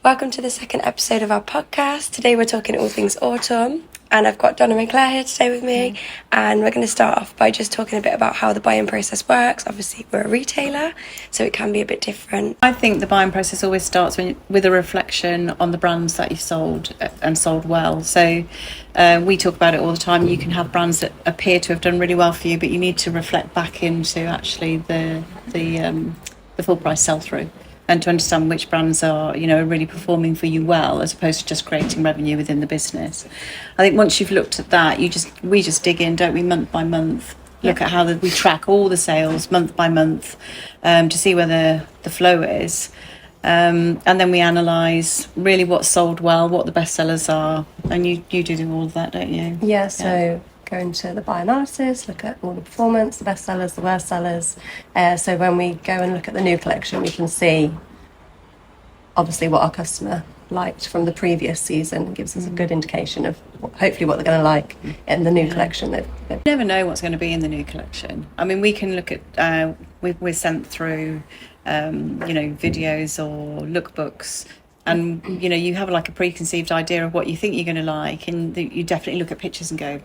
Welcome to the second episode of our podcast. Today we're talking all things autumn, and I've got Donna and Claire here today with me, and we're going to start off by just talking a bit about how the buying process works. Obviously we're a retailer, so it can be a bit different. I think the buying process always starts with a reflection on the brands that you've sold and sold well. So we talk about it all the time. You can have brands that appear to have done really well for you, but you need to reflect back into actually the full price sell-through, and to understand which brands are, really performing for you well, as opposed to just creating revenue within the business. I think once you've looked at that, we just dig in, don't we, month by month, look at how we track all the sales month by month, to see where the flow is. And then we analyse really what's sold well, what the best sellers are, and you do all of that, don't you? Yeah, so go into the buy analysis, look at all the performance, the best sellers, the worst sellers. So when we go and look at the new collection, we can see obviously what our customer liked from the previous season. It gives us a good indication of hopefully what they're going to like in the new collection. You never know what's going to be in the new collection. I mean, we can look at, we're sent through, videos or lookbooks, and you have like a preconceived idea of what you think you're going to like, and you definitely look at pictures and go,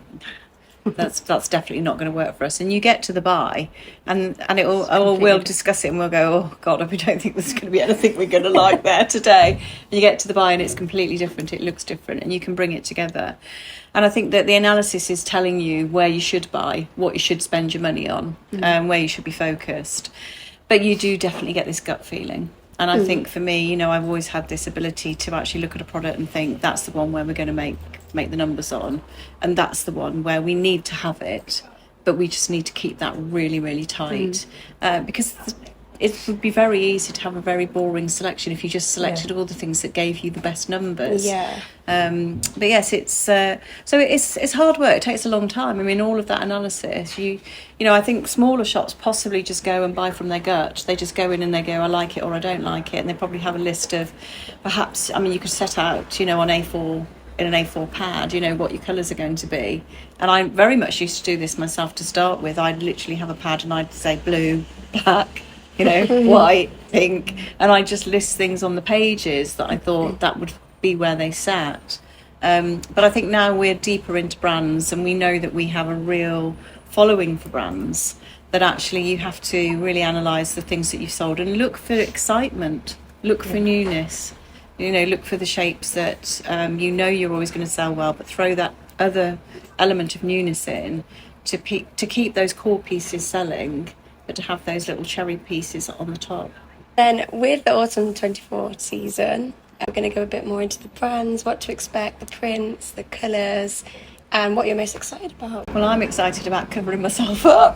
that's definitely not going to work for us. And you get to the buy, and we'll discuss it, and we'll go, oh God, we don't think there's going to be anything we're going to like there today. And you get to the buy, and it's completely different. It looks different, and you can bring it together. And I think that the analysis is telling you where you should buy, what you should spend your money on, where you should be focused. But you do definitely get this gut feeling. And I think for me, I've always had this ability to actually look at a product and think that's the one where we're going to make the numbers on, and that's the one where we need to have it, but we just need to keep that really, really tight, because it would be very easy to have a very boring selection if you just selected all the things that gave you the best numbers. But yes, it's hard work. It takes a long time. I mean, all of that analysis, I think smaller shops possibly just go and buy from their gut. They just go in and they go, I like it or I don't like it, and they probably have a list of, perhaps, you could set out, on A4, in an A4 pad, what your colours are going to be. And I very much used to do this myself to start with. I'd literally have a pad and I'd say blue, black, white, pink, and I just list things on the pages that I thought that would be where they sat. But I think now we're deeper into brands, and we know that we have a real following for brands, that actually you have to really analyse the things that you've sold and look for excitement, look for newness, look for the shapes that you're always going to sell well, but throw that other element of newness in to keep those core pieces selling, but to have those little cherry pieces on the top. Then with the autumn 24 season, we're going to go a bit more into the brands, what to expect, the prints, the colours, and what you're most excited about. Well, I'm excited about covering myself up.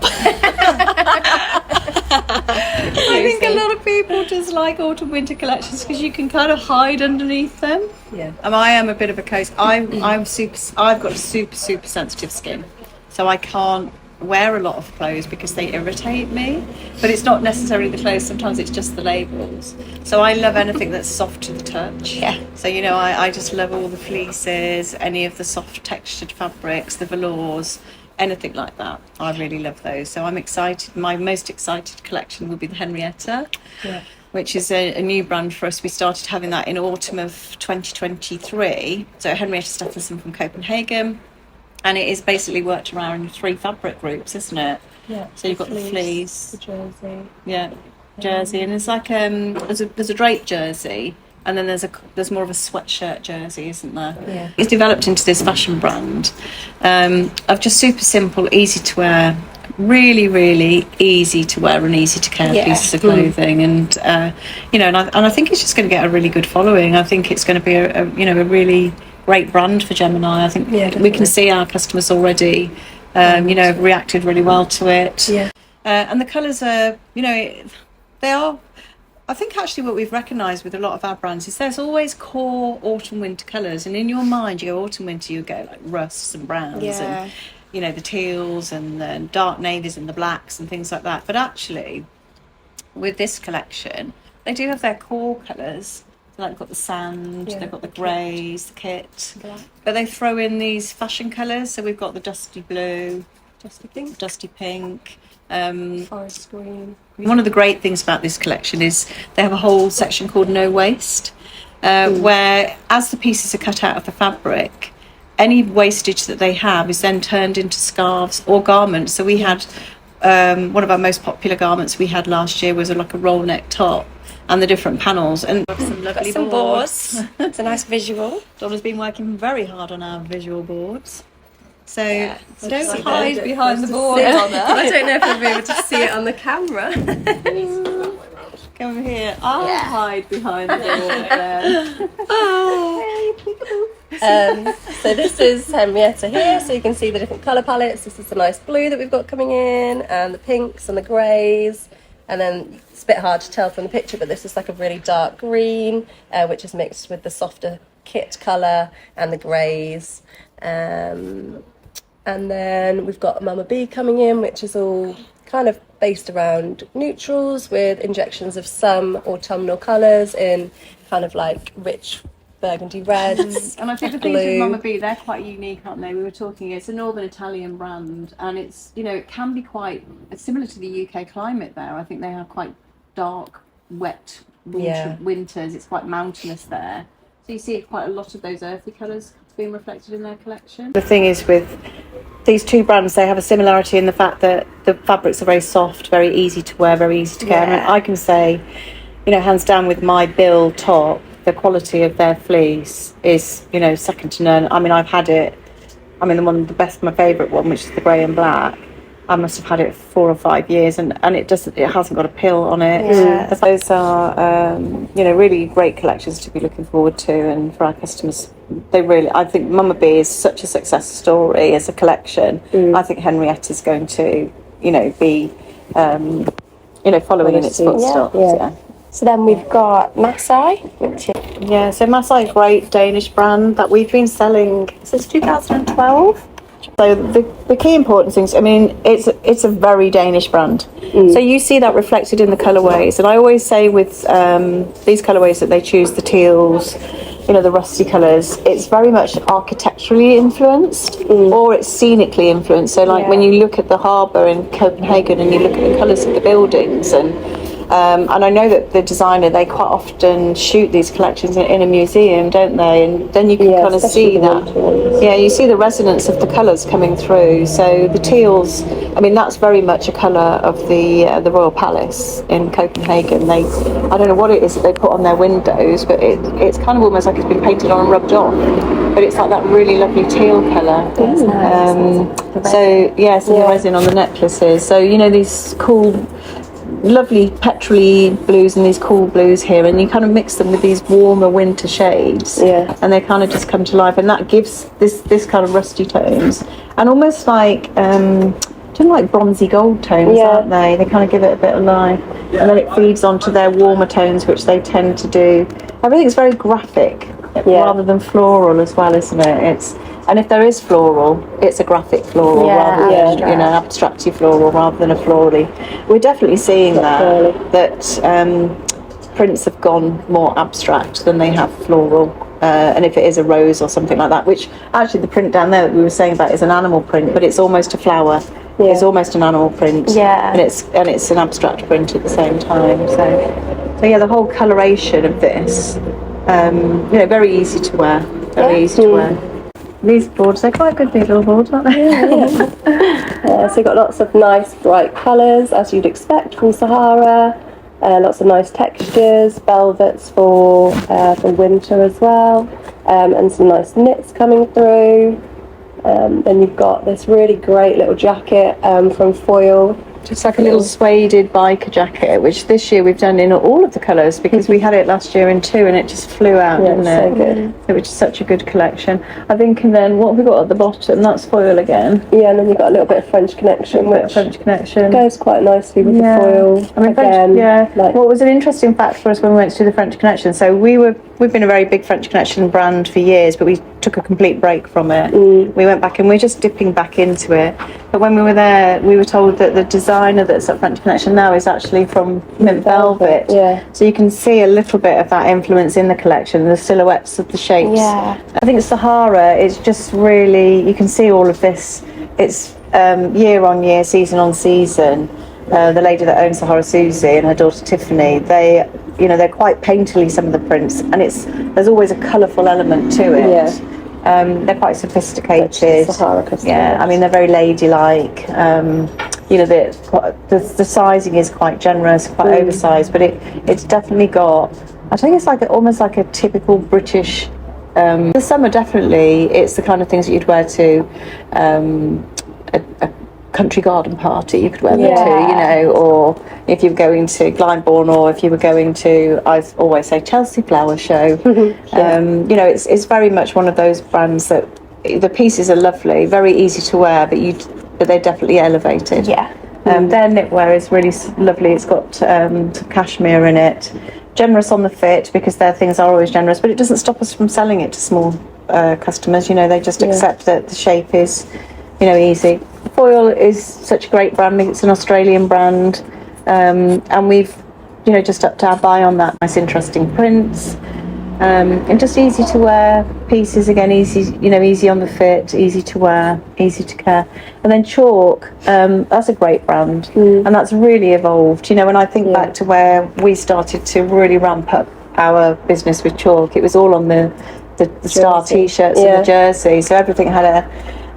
I think a lot of people just like autumn winter collections because you can kind of hide underneath them. Yeah. I am a bit of a coast. I've got a super sensitive skin, so I can't wear a lot of clothes because they irritate me. But it's not necessarily the clothes, sometimes it's just the labels. So I love anything that's soft to the touch. Yeah. So I just love all the fleeces, any of the soft textured fabrics, the velours, anything like that. I really love those. So I'm excited. My most excited collection will be the Henrietta, which is a new brand for us. We started having that in autumn of 2023. So Henrietta Steffensen from Copenhagen. And it is basically worked around 3 fabric groups, isn't it? Yeah. So you've got the fleece, the jersey. Yeah, jersey, and it's like there's a draped jersey, and then there's more of a sweatshirt jersey, isn't there? Yeah. It's developed into this fashion brand of just super simple, easy to wear, really, really easy to wear and easy to care pieces of clothing, and and I think it's just going to get a really good following. I think it's going to be a really great brand for Gemini. I think we can see our customers already, have reacted really well to it. Yeah. And the colours are, they are, I think actually what we've recognised with a lot of our brands is there's always core autumn winter colours, and in your mind you go autumn winter, you go like rusts and browns and the teals and the dark navies and the blacks and things like that. But actually with this collection they do have their core colours. Like they've got the sand, they've got the greys, the kit, but they throw in these fashion colours. So we've got the dusty blue, dusty pink, forest green. One of the great things about this collection is they have a whole section called No Waste, where as the pieces are cut out of the fabric, any wastage that they have is then turned into scarves or garments. So we had one of our most popular garments we had last year was like a roll neck top, and the different panels, and some lovely boards. It's a nice visual. Donna's been working very hard on our visual boards. So don't hide behind the board, Donna. I don't know if we'll be able to see it on the camera. Come here. I'll hide behind the board there. So this is Henrietta here, so you can see the different colour palettes. This is the nice blue that we've got coming in, and the pinks and the greys, and then it's a bit hard to tell from the picture, but this is like a really dark green, which is mixed with the softer kit colour and the greys. And then we've got Mama B coming in, which is all kind of based around neutrals with injections of some autumnal colours in kind of like rich burgundy reds. And I think the things with Mama B, they're quite unique, aren't they? We were talking, it's a northern Italian brand, and it's, you know, it can be quite similar to the UK climate there. I think they have quite dark, wet winters. It's quite mountainous there. So you see quite a lot of those earthy colours being reflected in their collection. The thing is with these two brands, they have a similarity in the fact that the fabrics are very soft, very easy to wear, very easy to care. And I can say, you know, hands down with my Bill top, the quality of their fleece is, you know, second to none. I mean, I've had it, I mean, my favourite one, which is the grey and black, I must have had it 4 or 5 years, and it hasn't got a pill on it. Yeah. Those are, you know, really great collections to be looking forward to, and for our customers, I think Mama B is such a success story as a collection. I think Henrietta's going to, you know, be, you know, following in its footsteps. Yeah. So then we've got Masai, which is... Yeah, so Masai is a great Danish brand that we've been selling since 2012. So the key important things, I mean, it's a very Danish brand. So you see that reflected in the colourways. And I always say with these colourways that they choose the teals, you know, the rusty colours, it's very much architecturally influenced or it's scenically influenced. So like when you look at the harbour in Copenhagen and you look at the colours of the buildings, and I know that the designer, they quite often shoot these collections in a museum, don't they? And then you can kind of see that. Yeah, you see the resonance of the colours coming through. So the teals, I mean, that's very much a colour of the Royal Palace in Copenhagen. I don't know what it is that they put on their windows, but it's kind of almost like it's been painted on and rubbed on. But it's like that really lovely teal colour. So yes, and the resin on the necklaces. So, you know, these cool, lovely petrol-y blues and these cool blues here, and you kind of mix them with these warmer winter shades, and they kind of just come to life, and that gives this kind of rusty tones, and almost like like bronzy gold tones, aren't they? They kind of give it a bit of life, and then it feeds onto their warmer tones, which they tend to do. Everything's very graphic rather than floral as well, isn't it? And if there is floral, it's a graphic floral rather than, you know, abstracty floral rather than a florally. We're definitely seeing that prints have gone more abstract than they have floral. And if it is a rose or something like that, which actually the print down there that we were saying about is an animal print, but it's almost a flower. It's almost an animal print. And it's an abstract print at the same time. So yeah, the whole coloration of this, you know, very easy to wear. Very easy to wear. These boards, they're quite good, these little boards, aren't they? So you've got lots of nice bright colours, as you'd expect from Sahara. Lots of nice textures, velvets for winter as well, and some nice knits coming through. Then you've got this really great little jacket from Foil. Just like a little suede biker jacket, which this year we've done in all of the colours, because we had it last year in 2 and it just flew out, didn't it? So good. Which is such a good collection. I think, and then what have we got at the bottom? That's Foil again. Yeah, and then you've got a little bit of French Connection, which goes quite nicely with the foil. I mean, again, what was an interesting fact for us when we went to the French Connection, so we've been a very big French Connection brand for years, but we took a complete break from it. We went back and we're just dipping back into it. But when we were there, we were told that the designer that's at French Connection now is actually from Mint Velvet. So you can see a little bit of that influence in the collection, the silhouettes of the shapes. I think Sahara is just really, you can see all of this. It's year on year, season on season. The lady that owns Sahara, Susie, and her daughter Tiffany, they they're quite painterly, some of the prints, and there's always a colourful element to it. They're quite sophisticated. Yeah, I mean, they're very ladylike. The sizing is quite generous, quite oversized, but it's definitely got, I think it's like almost like a typical British. The summer, definitely, it's the kind of things that you'd wear to a country garden party. You could wear them to, or if you're going to Glyndebourne, or if you were going to, I always say, Chelsea Flower Show. It's very much one of those brands that the pieces are lovely, very easy to wear, but they're definitely elevated. Their knitwear is really lovely. It's got some cashmere in it. Generous on the fit, because their things are always generous, but it doesn't stop us from selling it to small customers. They just accept that the shape is easy. Foil is such a great brand. It's an Australian brand, and we've just upped our buy on that. Nice interesting prints, and just easy to wear pieces, again, easy on the fit, easy to wear, easy to care. And then Chalk, that's a great brand, and that's really evolved. When I think back to where we started to really ramp up our business with Chalk, it was all on the star t-shirts and the jersey, so everything had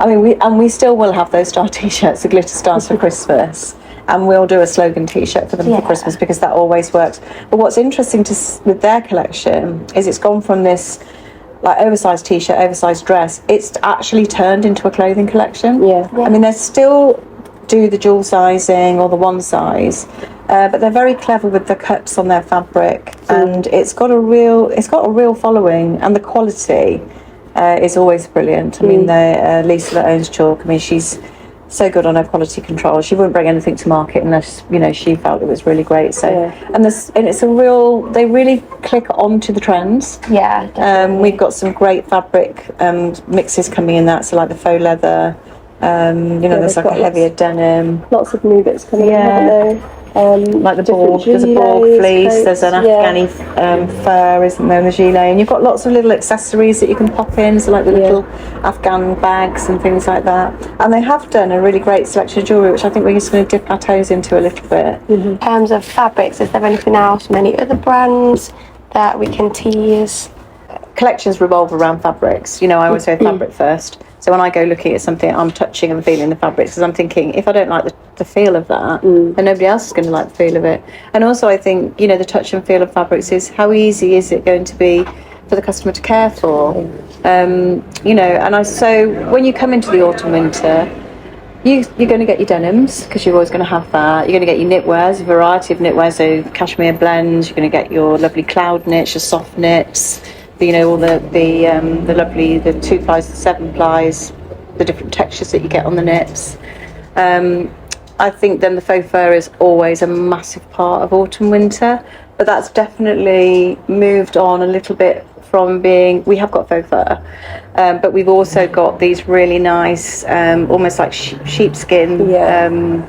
we still will have those star t-shirts, the glitter stars for Christmas, and we'll do a slogan t-shirt for them for Christmas, because that always works. But what's interesting with their collection is it's gone from this like oversized t-shirt, oversized dress, it's actually turned into a clothing collection. I mean, they still do the dual sizing or the one size, but they're very clever with the cuts on their fabric, and it's got a real following, and the quality is always brilliant. I mean, Lisa that owns Chalk, I mean, she's so good on her quality control. She wouldn't bring anything to market unless she felt it was really great. So and it's they really click onto the trends. We've got some great fabric mixes coming in, that, so like the faux leather, there's like a heavier denim, lots of new bits coming in, haven't they? Like the Borg, there's a Borg fleece, coats, there's an Afghani fur, isn't there, in the gilet, and you've got lots of little accessories that you can pop in, so like the little Afghan bags and things like that. And they have done a really great selection of jewellery, which I think we're just going to dip our toes into a little bit. In terms of fabrics, is there anything else from any other brands that we can tease? Collections revolve around fabrics. I always say fabric first. So when I go looking at something, I'm touching and feeling the fabrics, because I'm thinking, if I don't like the feel of that, then nobody else is going to like the feel of it. And also I think, the touch and feel of fabrics is how easy is it going to be for the customer to care for. So when you come into the autumn winter, you're going to get your denims, because you're always going to have that. You're going to get your knitwears, a variety of knitwear, so cashmere blends. You're going to get your lovely cloud knits, your soft knits, all the lovely, the 2 plies, the 7 plies, the different textures that you get on the knits. I think then the faux fur is always a massive part of autumn winter, but that's definitely moved on a little bit from being, we have got faux fur, but we've also got these really nice, almost like sheepskin,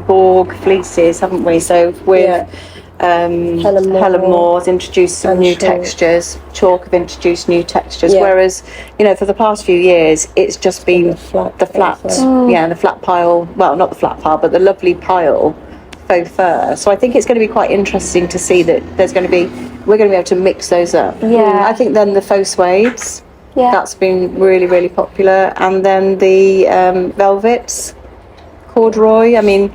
Borg fleeces, haven't we? So with Helen Moore's introduced some new textures. Chalk have introduced new textures, whereas for the past few years it's just been the flat pile, well, not the flat pile, but the lovely pile faux fur. So I think it's going to be quite interesting to see that we're going to be able to mix those up. I think then the faux suedes, that's been really, really popular, and then the velvets, corduroy. I mean,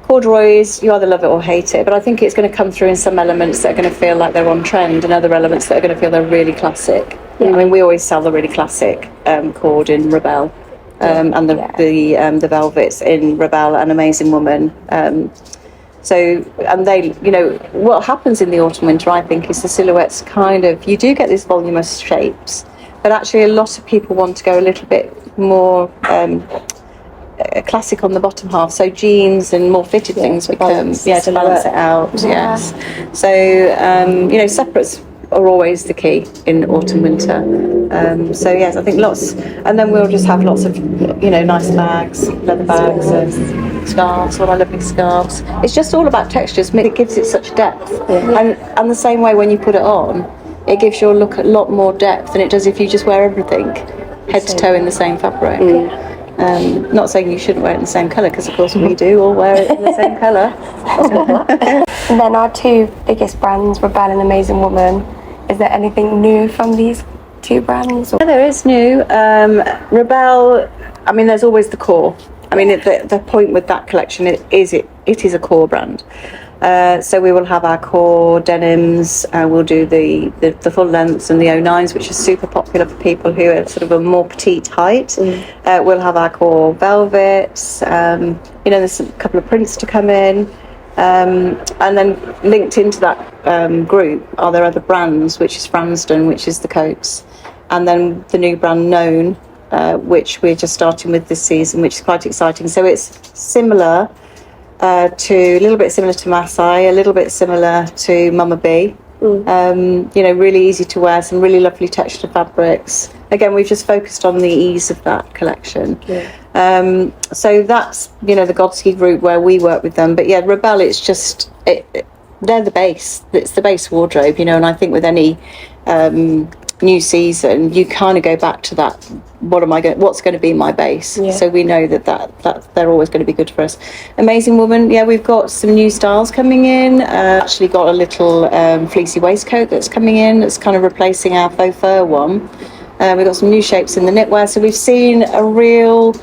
corduroy is, you either love it or hate it, but I think it's going to come through in some elements that are going to feel like they're on trend, and other elements that are going to feel they're really classic. I mean, we always sell the really classic cord in Rebelle, and the velvets in Rebelle and Amazing Woman. And they, what happens in the autumn winter, I think, is the silhouettes you do get these voluminous shapes, but actually a lot of people want to go a little bit more classic on the bottom half, so jeans and more fitted things become to balance it out. So separates are always the key in autumn winter. I think lots, and then we'll just have lots of nice bags, leather bags, and scarves. All our lovely scarves. It's just all about textures. It gives it such depth, and the same way when you put it on, it gives your look a lot more depth than it does if you just wear everything head to toe in the same fabric. Not saying you shouldn't wear it in the same colour, because of course we do all wear it in the same colour. And then our two biggest brands, Rebel and Amazing Woman. Is there anything new from these two brands? Yeah, there is new. Rebel, I mean, there's always the core. I mean, the point with that collection it is a core brand. So we will have our core denims, we'll do the full lengths and the 09s, which are super popular for people who are sort of a more petite height. We'll have our core velvets, there's a couple of prints to come in. And then linked into that group are there other brands, which is Fransden, which is the coats, and then the new brand Known, which we're just starting with this season, which is quite exciting. So it's similar a little bit similar to Masai, a little bit similar to Mama B. Really easy to wear, some really lovely textured fabrics. Again, we've just focused on the ease of that collection. So that's, the Godsky group where we work with them. But yeah, Rebel, it's just, they're the base. It's the base wardrobe, and I think with any new season, you kind of go back to that. What's going to be my base? So we know that they're always going to be good for us. Amazing Woman, we've got some new styles coming in. Actually got a little fleecy waistcoat that's coming in. That's kind of replacing our faux fur one. We've got some new shapes in the knitwear. So we've seen a real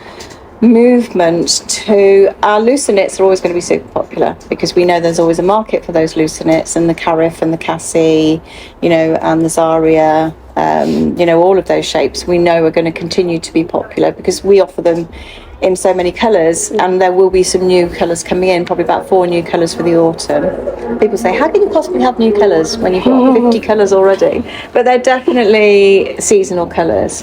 movement to our looser knits are always going to be super popular because we know there's always a market for those looser knits, and the Carif and the Cassie, and the Zaria, all of those shapes we know are going to continue to be popular because we offer them in so many colours, and there will be some new colours coming in, probably about 4 new colours for the autumn. People say, how can you possibly have new colours when you've got 50 colours already? But they're definitely seasonal colours.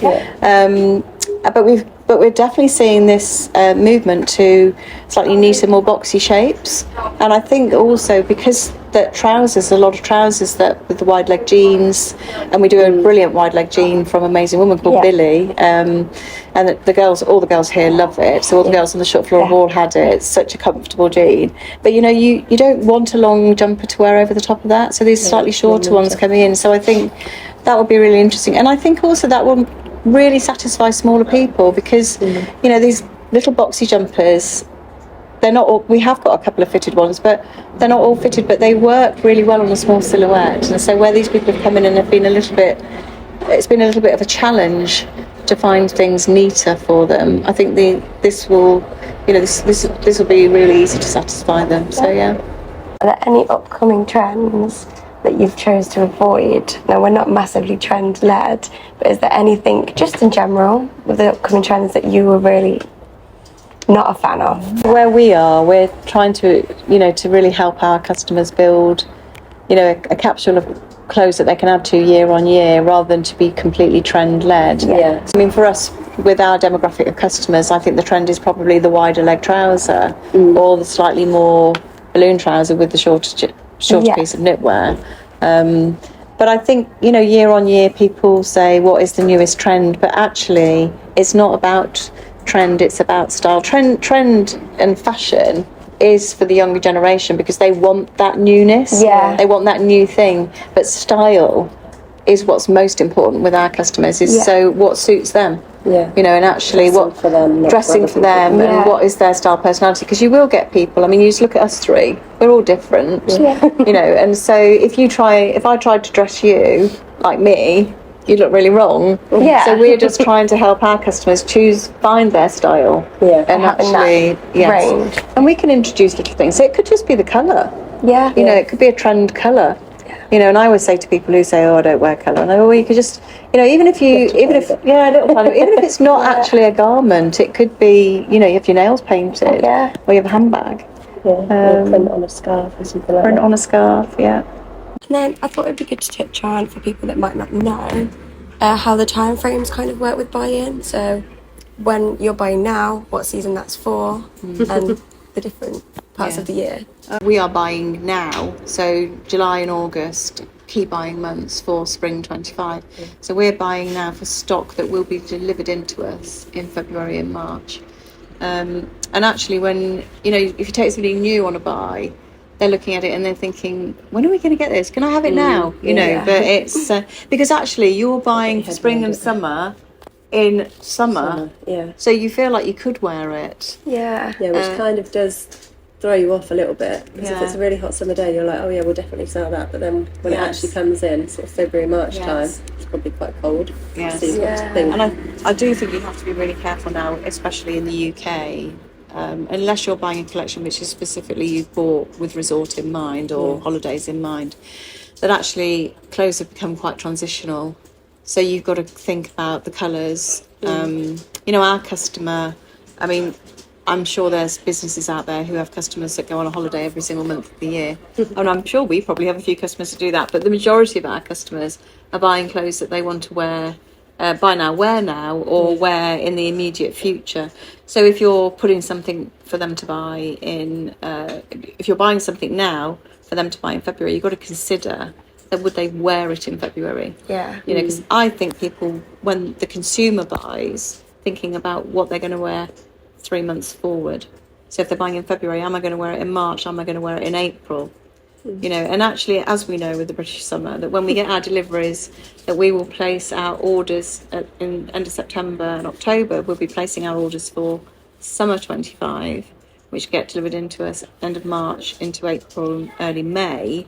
But we're definitely seeing this movement to slightly neater, more boxy shapes. And I think also because that a lot of trousers that with the wide leg jeans, and we do a brilliant wide leg jean from Amazing Woman called Billy, and all the girls here love it. So all the girls on the shop floor have all had it. It's such a comfortable jean. But you don't want a long jumper to wear over the top of that. So these slightly shorter ones coming in. So I think that would be really interesting. And I think also that will really satisfy smaller people because these little boxy jumpers, they're not all, we have got a couple of fitted ones, but they're not all fitted, but they work really well on a small silhouette. And so where these people have come in and have been it's been a little bit of a challenge to find things neater for them. I think this will be really easy to satisfy them. So yeah. Are there any upcoming trends that you've chose to avoid? Now, we're not massively trend led, but is there anything just in general with the upcoming trends that you were really not a fan of? Where we are, we're trying to to really help our customers build a capsule of clothes that they can add to year on year rather than to be completely trend led. I mean, for us, with our demographic of customers, I think the trend is probably the wider leg trouser or the slightly more balloon trouser with the shorter piece of knitwear. But I think year on year people say what is the newest trend, but actually it's not about trend, it's about style. Trend and fashion is for the younger generation because they want that newness, they want that new thing, but style is what's most important with our customers so what suits them, and actually dressing what for them, dressing for them and what is their style personality, because you will get people, I mean, you just look at us three, we're all different, and so if I tried to dress you like me, you'd look really wrong. So we're just trying to help our customers find their style and actually range. And we can introduce little things, so it could just be the colour, it could be a trend colour. And I always say to people who say, I don't wear colour, and I go, well, you could just, even if it's not actually a garment, it could be, you have your nails painted, or you have a handbag. Or print on a scarf or something like that. Print on a scarf, And then I thought it'd be good to touch on, for people that might not know, how the time frames kind of work with buy-in. So when you're buying now, what season that's for, and the different parts of the year. We are buying now, so July and August, key buying months for spring 25. So we're buying now for stock that will be delivered into us in February and March. And actually when, if you take somebody new on a buy, they're looking at it and they're thinking, when are we going to get this? Can I have it now? But it's because actually you're buying for spring and summer in summer. So you feel like you could wear it. Which kind of does throw you off a little bit, because if Yeah. it's a really hot summer day, you're like, oh yeah, we'll definitely sell that, but then when it actually comes in sort of February, March time, it's probably quite cold. Yes. So you've got to think. And I do think you have to be really careful now, especially in the UK, unless you're buying a collection which is specifically you've bought with resort in mind or holidays in mind, that actually clothes have become quite transitional. So you've got to think about the colours. You know, our customer, I mean, I'm sure there's businesses out there who have customers that go on a holiday every single month of the year. And I'm sure we probably have a few customers who do that. But the majority of our customers are buying clothes that they want to wear, buy now, wear now, or wear in the immediate future. So if you're putting something for them to buy in, if you're buying something now for them to buy in February, you've got to consider that would they wear it in February? Yeah. You know, because I think people, when the consumer buys, thinking about what they're going to wear 3 months forward. So if they're buying in February, am I going to wear it in March? Am I going to wear it in April? You know, and actually, as we know with the British summer, that when we get our deliveries, that we will place our orders in end of September and October. We'll be placing our orders for summer 25, which get delivered into us end of March into April, early May.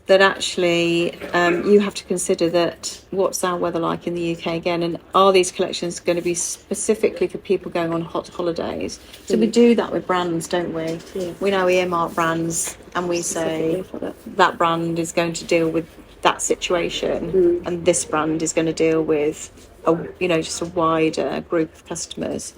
That actually you have to consider that what's our weather like in the UK again, and are these collections going to be specifically for people going on hot holidays? So we do that with brands, don't we? Yeah. We now earmark brands and we say that brand is going to deal with that situation, and this brand is going to deal with just a wider group of customers.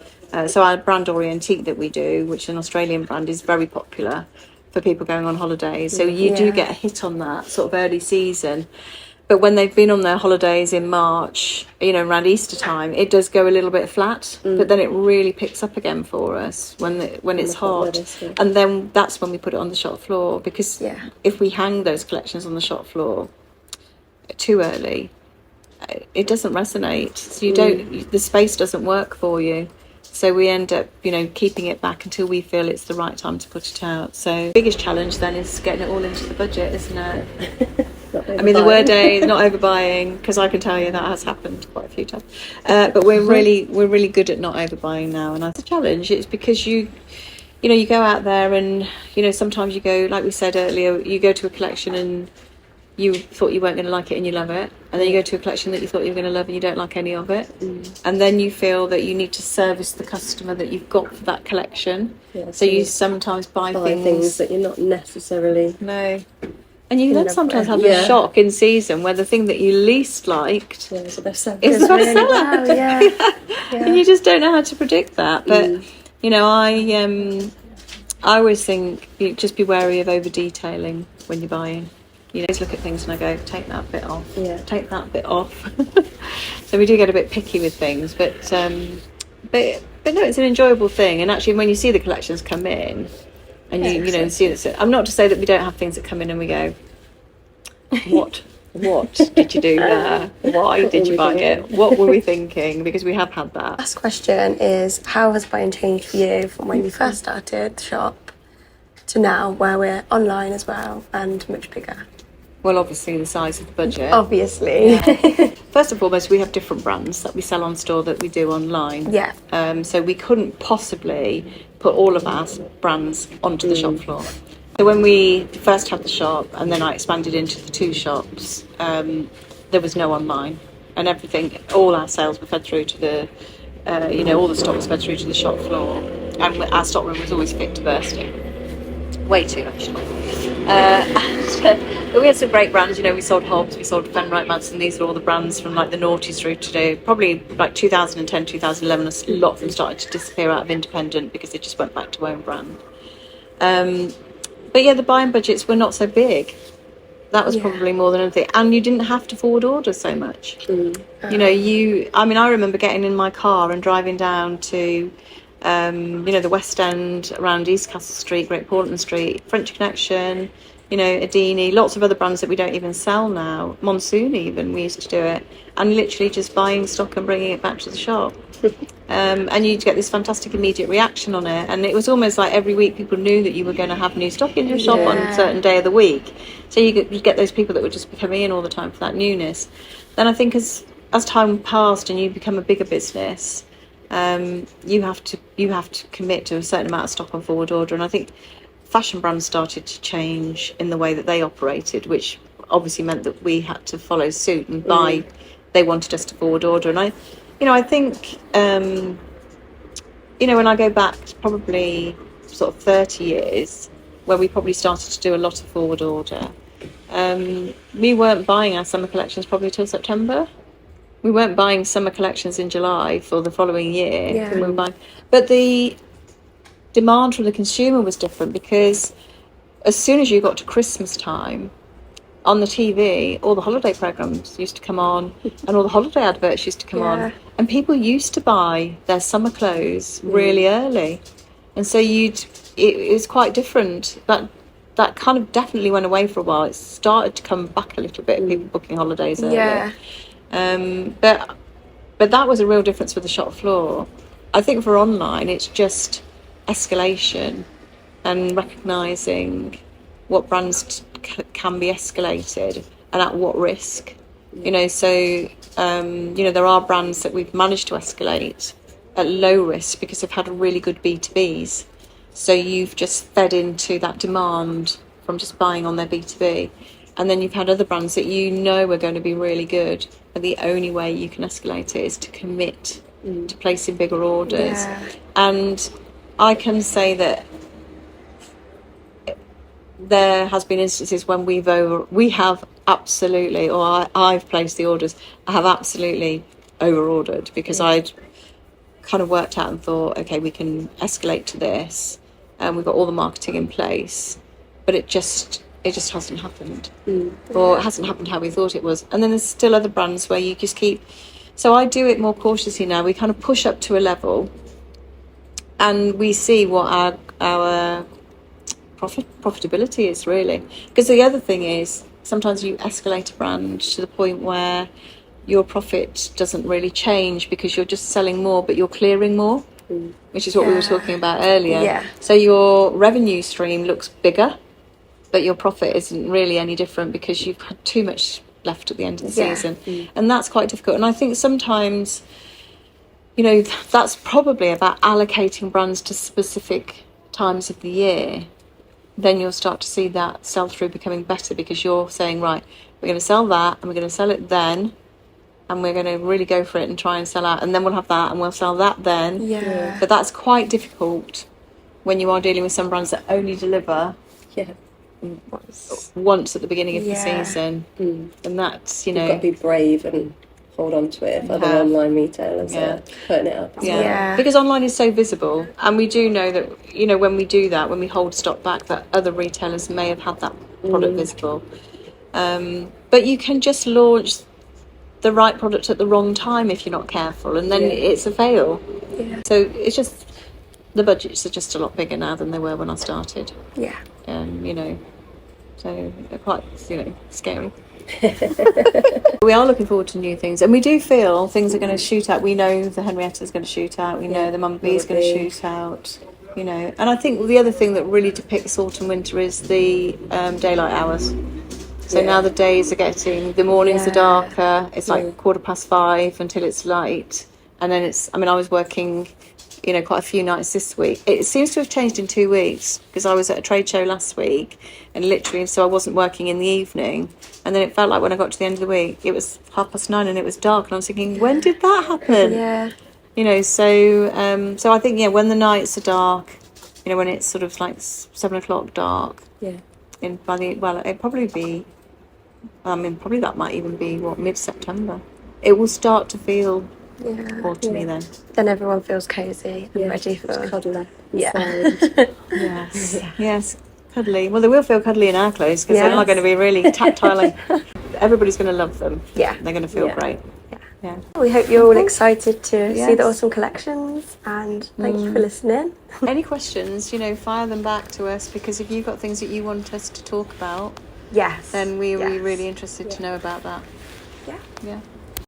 So our brand Orientique that we do, which is an Australian brand, is very popular for people going on holidays. So you do get a hit on that sort of early season. But when they've been on their holidays in March, you know, around Easter time, it does go a little bit flat, but then it really picks up again for us when it's hot. And then that's when we put it on the shop floor, because if we hang those collections on the shop floor too early, it doesn't resonate. So you don't, the space doesn't work for you. So we end up, you know, keeping it back until we feel it's the right time to put it out. So the biggest challenge then is getting it all into the budget, isn't it? I mean, the word is not overbuying, because I can tell you that has happened quite a few times. But we're really good at not overbuying now, and that's a challenge. It's because you go out there and, you know, sometimes you go, like we said earlier, you go to a collection and you thought you weren't going to like it and you love it, and then you go to a collection that you thought you were going to love and you don't like any of it, and then you feel that you need to service the customer that you've got for that collection. So you sometimes buy things that you're not necessarily and you then sometimes have a shock in season where the thing that you least liked is the bestseller. And you just don't know how to predict that. But you know, I always think just be wary of over detailing when you're buying. You know, I look at things and I go, take that bit off, take that bit off. So we do get a bit picky with things, but no, it's an enjoyable thing. And actually, when you see the collections come in, and you see this, I'm not to say that we don't have things that come in and we go, what did you do there? Why did you buy it? What were we thinking? Because we have had that. Last question is, how has buying changed for you from when you first started the shop to now, where we're online as well and much bigger? Well, obviously the size of the budget. Obviously. First and foremost, we have different brands that we sell on store that we do online. So we couldn't possibly put all of our brands onto the shop floor. So when we first had the shop, and then I expanded into the 2 shops, there was no online, and everything, all our sales were fed through to the, all the stock was fed through to the shop floor, and our stock room was always fit to bursting. Way too actually. But we had some great brands. You know, we sold Hobbs, we sold Fenright Madsen. These are all the brands from like the noughties through to probably like 2010, 2011. A lot of them started to disappear out of independent because they just went back to own brand. But yeah, the buying budgets were not so big. That was probably more than anything. And you didn't have to forward order so much. You know, I remember getting in my car and driving down to the West End, around East Castle Street, Great Portland Street, French Connection, Adini, lots of other brands that we don't even sell now. Monsoon even, we used to do it. And literally just buying stock and bringing it back to the shop. And you'd get this fantastic immediate reaction on it. And it was almost like every week people knew that you were going to have new stock in your shop on a certain day of the week. So you'd get those people that would just be coming in all the time for that newness. Then I think as time passed and you become a bigger business, you have to commit to a certain amount of stock on forward order. And I think fashion brands started to change in the way that they operated, which obviously meant that we had to follow suit and buy. They wanted us to forward order, and I think when I go back to probably sort of 30 years, where we probably started to do a lot of forward order, we weren't buying our summer collections probably till September. We weren't buying summer collections in July for the following year. Yeah. We were buying, but the demand from the consumer was different, because as soon as you got to Christmas time, on the TV, all the holiday programs used to come on, and all the holiday adverts used to come on, and people used to buy their summer clothes really early, and so it was quite different. That kind of definitely went away for a while. It started to come back a little bit, people booking holidays early. Yeah. But that was a real difference with the shop floor. I think for online, it's just escalation and recognising what brands can be escalated and at what risk. So there are brands that we've managed to escalate at low risk because they've had really good B2Bs. So you've just fed into that demand from just buying on their B2B. And then you've had other brands that are going to be really good, but the only way you can escalate it is to commit to placing bigger orders. Yeah. And I can say that there has been instances when we have absolutely, or I've placed the orders, I have absolutely over-ordered, because I'd kind of worked out and thought, okay, we can escalate to this, and we've got all the marketing in place, but it just hasn't happened, or it hasn't happened how we thought it was. And then there's still other brands where you just keep. So I do it more cautiously now. We kind of push up to a level, and we see what our profitability is really. Because the other thing is, sometimes you escalate a brand to the point where your profit doesn't really change, because you're just selling more but you're clearing more, which is what we were talking about earlier. Yeah. So your revenue stream looks bigger, but your profit isn't really any different, because you've had too much left at the end of the season. And that's quite difficult. And I think sometimes, that's probably about allocating brands to specific times of the year. Then you'll start to see that sell-through becoming better, because you're saying, right, we're going to sell that, and we're going to sell it then, and we're going to really go for it and try and sell out, and then we'll have that, and we'll sell that then. Yeah. But that's quite difficult when you are dealing with some brands that only deliver once at the beginning of the season. And that's, You've got to be brave and hold on to it if other online retailers are putting it up. Because online is so visible, and we do know that, when we do that, when we hold stock back, that other retailers may have had that product visible. But you can just launch the right product at the wrong time if you're not careful, and then it's a fail. So it's just, the budgets are just a lot bigger now than they were when I started. So they're quite scary. We are looking forward to new things, and we do feel things are going to shoot out. We know the Henrietta's going to shoot out, we know the Mumma Bee's going to shoot out, and I think the other thing that really depicts autumn winter is the daylight hours. So now the days are getting, the mornings are darker, it's like 5:15 until it's light, and then I was working quite a few nights this week. It seems to have changed in 2 weeks, because I was at a trade show last week, and literally, so I wasn't working in the evening, and then it felt like when I got to the end of the week, it was 9:30 and it was dark, and I was thinking, when did that happen? So I think when the nights are dark, when it's sort of like 7 o'clock dark, it'd probably be, probably that might even be mid-September. It will start to feel autumny then. Then everyone feels cozy and ready for cuddler. Yes, cuddly. Well, they will feel cuddly in our clothes, because they're not going to be really tactile. Everybody's going to love them. They're going to feel great. We hope you're all excited to see the autumn collections, and thank you for listening. Any questions, fire them back to us, because if you've got things that you want us to talk about, then we're really interested to know about that. Yeah.